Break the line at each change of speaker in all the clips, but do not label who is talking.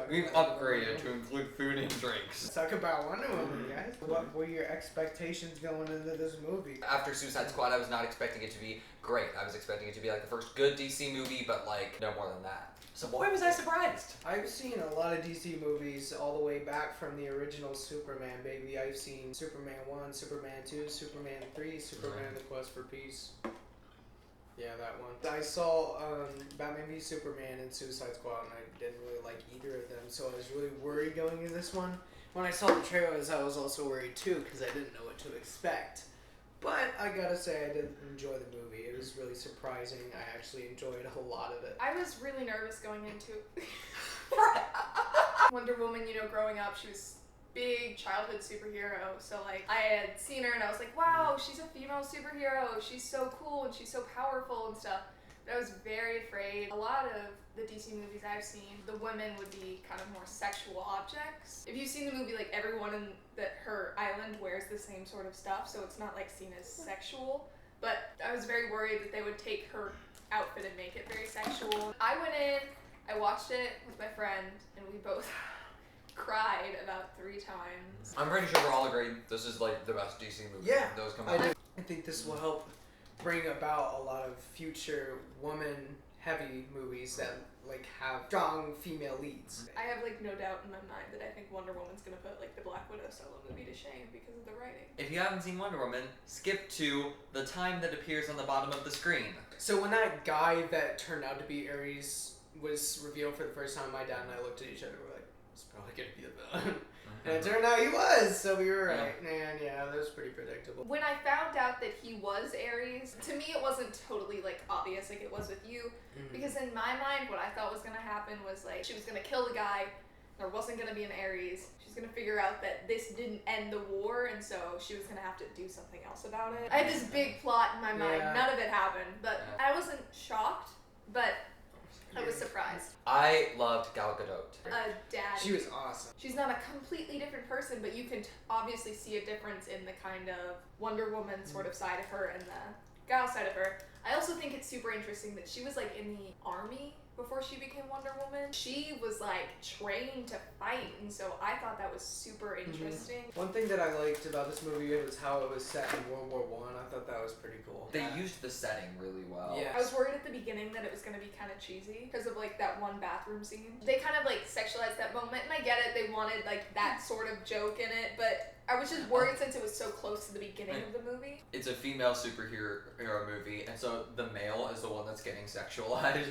We've upgraded to include food and drinks.
Let's talk about Wonder Woman, guys. What were your expectations going into this movie?
After Suicide Squad, I was not expecting it to be great. I was expecting it to be like the first good DC movie, but like no more than that. So boy, was I surprised.
I've seen a lot of DC movies all the way back from the original Superman, baby. I've seen Superman 1, Superman 2, Superman 3, Superman The Quest for Peace. Yeah, that one. I saw Batman v Superman and Suicide Squad, and I didn't really like either of them, so I was really worried going into this one. When I saw the trailers, I was also worried too, because I didn't know what to expect. But I gotta say, I did enjoy the movie. It was really surprising. I actually enjoyed a lot of it.
I was really nervous going into Wonder Woman. You know, growing up, she was big childhood superhero. So like, I had seen her and I was like, wow, she's a female superhero. She's so cool and she's so powerful and stuff. But I was very afraid. A lot of the DC movies I've seen, the women would be kind of more sexual objects. If you've seen the movie, like everyone in her island wears the same sort of stuff, so it's not like seen as sexual. But I was very worried that they would take her outfit and make it very sexual. I went in, I watched it with my friend, and we both cried about 3 times.
I'm pretty sure we're all agreed this is like the best DC movie.
Yeah,
Those come out.
I think this will help bring about a lot of future woman-heavy movies that like have strong female leads.
I have like no doubt in my mind that I think Wonder Woman's gonna put like the Black Widow solo movie to shame because of the writing.
If you haven't seen Wonder Woman, skip to the time that appears on the bottom of the screen.
So when that guy that turned out to be Ares was revealed for the first time, my dad and I looked at each other and were like, it's probably gonna be the villain. And it turned out he was, so we were right. And yeah, that was pretty predictable.
When I found out that he was Ares, to me it wasn't totally like obvious like it was with you. Because in my mind, what I thought was gonna happen was like she was gonna kill the guy, there wasn't gonna be an Ares. She's gonna figure out that this didn't end the war, and so she was gonna have to do something else about it. I had this big plot in my mind, none of it happened, but I wasn't shocked, but I was surprised.
I loved Gal Gadot.
Dad.
She was awesome.
She's not a completely different person, but you can obviously see a difference in the kind of Wonder Woman sort of side of her and the Gal side of her. I also think it's super interesting that she was like in the army before she became Wonder Woman. She was like trained to fight, and so I thought that was super interesting.
One thing that I liked about this movie was how it was set in World War I. I thought that was pretty cool.
They used the setting really well.
Yeah.
I was worried at the beginning that it was going to be kind of cheesy because of like that one bathroom scene. They kind of like sexualized that moment, and I get it. They wanted like that sort of joke in it, but I was just worried since it was so close to the beginning of the movie.
It's a female superhero movie, and so the male is the one that's getting sexualized.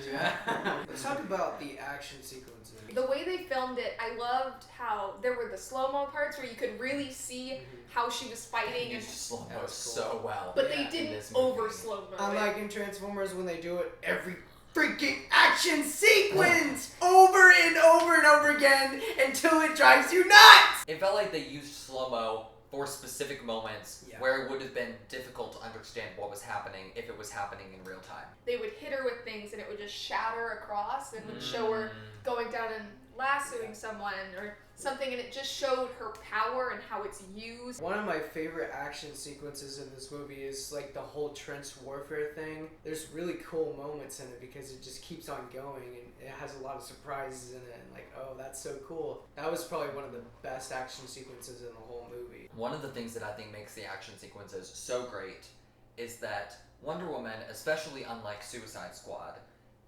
Let's talk about the action sequences.
The way they filmed it, I loved how there were the slow-mo parts where you could really see how she was fighting.
They used slow-mo so well.
But they didn't over slow-mo.
Unlike in Transformers when they do it every freaking action sequence over and over and over again until it drives you nuts!
It felt like they used slow-mo for specific moments where it would have been difficult to understand what was happening if it was happening in real time.
They would hit her with things and it would just shatter across and would show her going down and lassoing someone or something, and it just showed her power and how it's used.
One of my favorite action sequences in this movie is like the whole trench warfare thing. There's really cool moments in it because it just keeps on going and it has a lot of surprises in it and like, oh, that's so cool. That was probably one of the best action sequences in the whole movie.
One of the things that I think makes the action sequences so great is that Wonder Woman, especially unlike Suicide Squad,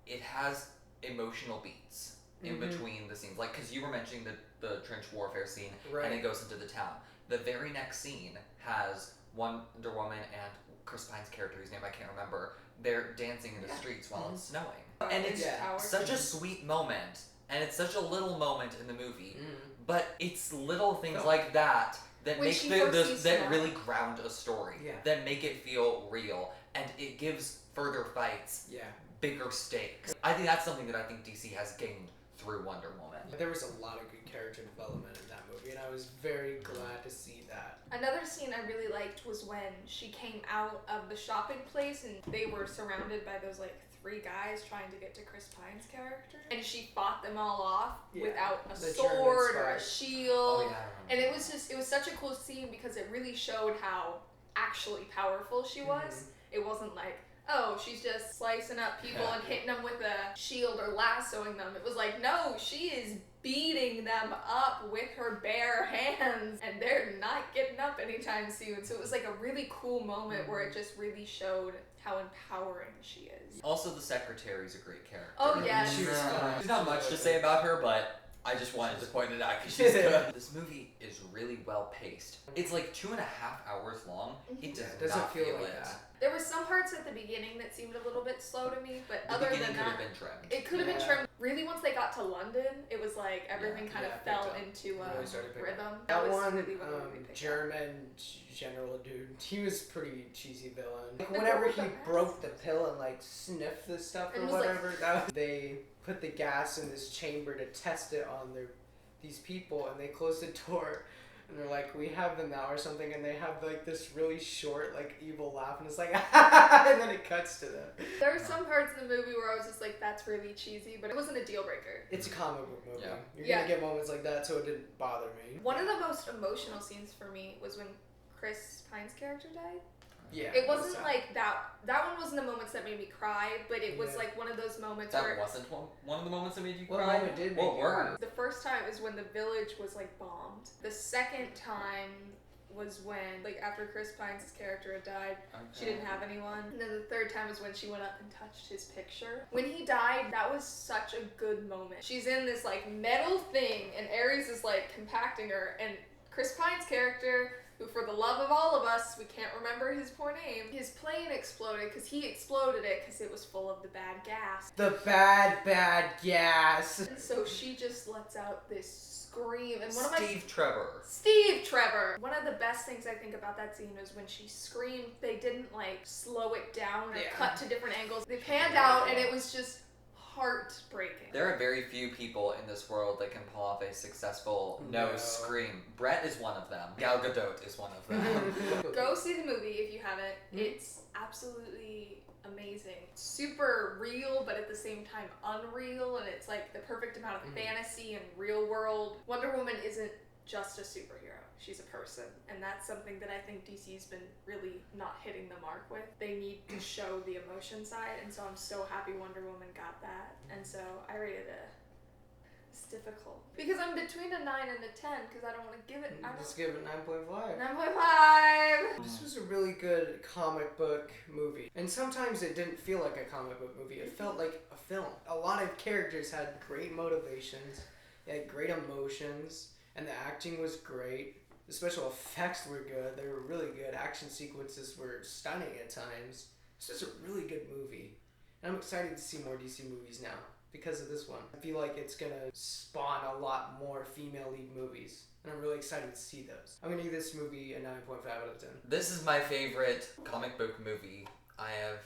it has emotional beats in between the scenes. Like, because you were mentioning the trench warfare scene, and it goes into the town. The very next scene has Wonder Woman and Chris Pine's character, whose name I can't remember, they're dancing in the streets while it's snowing. And it's such a sweet moment, and it's such a little moment in the movie, but it's little things like that that make that really ground a story, that make it feel real, and it gives further fights bigger stakes. I think that's something that I think DC has gained through Wonder Woman.
There was a lot of good character development in that movie, and I was very glad to see that.
Another scene I really liked was when she came out of the shopping place and they were surrounded by those like 3 guys trying to get to Chris Pine's character, and she fought them all off without a sword or a shield. And it was such a cool scene because it really showed how actually powerful she was. It wasn't like, oh, she's just slicing up people and hitting them with a shield or lassoing them. It was like, no, she is beating them up with her bare hands, and they're not getting up anytime soon. So it was like a really cool moment where it just really showed how empowering she is.
Also, the secretary's a great character.
Oh, yes.
There's not much to say about her, but I just wanted to point it out because she's good. This movie is really well paced. It's like 2.5 hours long. It does not feel like it.
There were some parts at the beginning that seemed a little bit slow to me, but
The
other
beginning
than
could
that,
have been trimmed.
it could have been trimmed. Really, once they got to London, it was like everything kind of
picked
fell
up.
into
Really started picking
rhythm.
That
was
one,
really what the movie picked up.
German general dude, he was pretty cheesy villain. Like,
The
whenever
girl
he
with the
broke the pill and like sniffed the stuff or
And was like-
whatever, they put the gas in this chamber to test it on these people, and they closed the door. And they're like, we have them now or something, and they have like this really short, like evil laugh, and it's like, and then it cuts to them.
There were some parts of the movie where I was just like, that's really cheesy, but it wasn't a deal breaker.
It's a comic book movie.
Yeah.
You're
Yeah.
gonna get moments like that, so it didn't bother me.
One of the most emotional scenes for me was when Chris Pine's character died.
Yeah.
It wasn't
sad.
like that. That one wasn't the moments that made me cry, but it was
Yeah.
like one of those moments
That
where
wasn't one of the moments that made you
What
cry?
moment did
What
make you
were?
cry?
the first time was when the village was like bombed. The second time was when, like, after Chris Pine's character had died, she didn't have anyone. And then the third time was when she went up and touched his picture. When he died, that was such a good moment. She's in this like metal thing, and Ares is like compacting her, and Chris Pine's character, who for the love of all of us, we can't remember his poor name, his plane exploded because he exploded it because it was full of the bad gas.
The bad gas.
And so she just lets out this scream. And
Steve Trevor.
Steve Trevor! One of the best things I think about that scene is when she screamed, they didn't like slow it down or
Yeah.
cut to different angles. They panned out and it was just heartbreaking.
There are very few people in this world that can pull off a successful
No.
nose scream. Bret is one of them. Gal Gadot is one of them.
Go see the movie if you haven't. It's absolutely amazing. Super real, but at the same time unreal, and it's like the perfect amount of fantasy and real world. Wonder Woman isn't just a superhero. She's a person, and that's something that I think DC's been really not hitting the mark with. They need to show the emotion side, and so I'm so happy Wonder Woman got that. And so I rated it. It's difficult because I'm between a 9 and a 10 because I don't want to give it.
Just give it 9.5.
9.5.
This was a really good comic book movie. And sometimes it didn't feel like a comic book movie. It felt like a film. A lot of characters had great motivations. They had great emotions. And the acting was great. The special effects were good. They were really good. Action sequences were stunning at times. This was a really good movie. And I'm excited to see more DC movies now because of this one. I feel like it's going to spawn a lot more female lead movies. And I'm really excited to see those. I'm going to give this movie a 9.5 out of 10.
This is my favorite comic book movie I have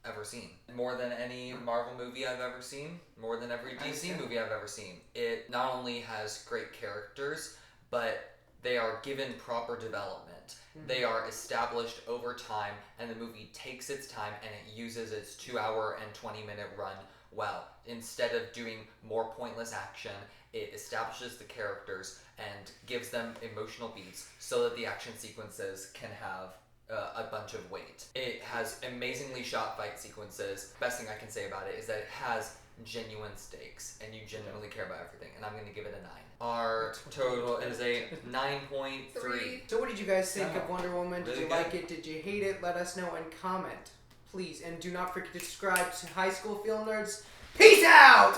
ever seen. More than any Marvel movie I've ever seen, more than every DC movie I've ever seen. It not only has great characters, but they are given proper development. They are established over time, and the movie takes its time and it uses its 2-hour and 20-minute run well. Instead of doing more pointless action, it establishes the characters and gives them emotional beats so that the action sequences can have a bunch of weight. It has amazingly shot fight sequences. Best thing I can say about it is that it has genuine stakes and you genuinely care about everything, and I'm going to give it a 9. Our total is a 9.3.
So what did you guys think of Wonder Woman? Did
Really
you
good.
like it? Did you hate it? Let us know and comment, please. And do not forget to subscribe to High School Film Nerds. Peace out!